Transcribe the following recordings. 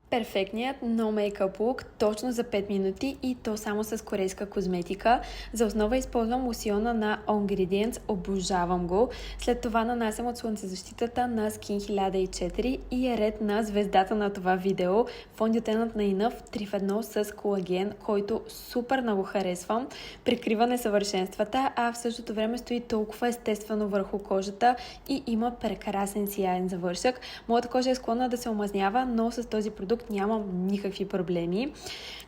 Перфектният no makeup look точно за 5 минути и то само с корейска козметика. За основа използвам лосиона на On Ingredients, обожавам го. След това нанасям от слънцезащитата на Skin 1004 и е ред на звездата на това видео, фондютенът на Enough 3 в 1 с колаген, който супер много харесвам. Прикрива несъвършенствата, а в същото време стои толкова естествено върху кожата и има прекрасен сияен завършък. Моята кожа е склонна да се омазнява, но с този продукт нямам никакви проблеми.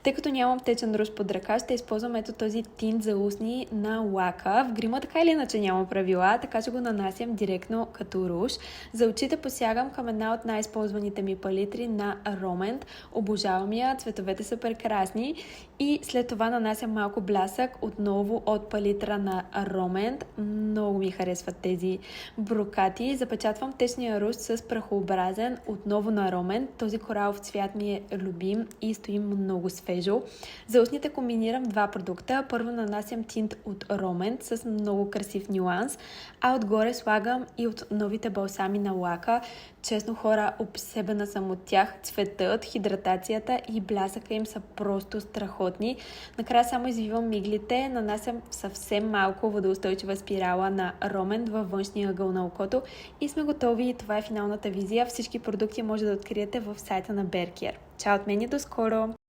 Тъй като нямам течен руж под ръка, ще използвам ето този тинт за устни на лака. В грима така или иначе няма правила, така че го нанасям директно като руж. За очите посягам към една от най-използваните ми палитри на Ромент. Обожавам я, цветовете са прекрасни. И след това нанасям малко блясък отново от палитра на Ромент. Много ми харесват тези брокати. Запечатвам течния руж с прахообразен отново на Ромент. Този коралов цвят ми е любим и стои много свежо. За устните комбинирам два продукта. Първо нанасям тинт от Ромент с много красив нюанс, а отгоре слагам и от новите балсами на лака. Честно хора, обсебена съм от тях. Цветът, хидратацията и блясъка им са просто страхотни. Накрая само извивам миглите, нанасям съвсем малко водоустойчива спирала на Ромент във външния ъгъл на окото и сме готови. Това е финалната визия. Всички продукти може да откриете в сайта на Беркер. Чао от мен и до скоро!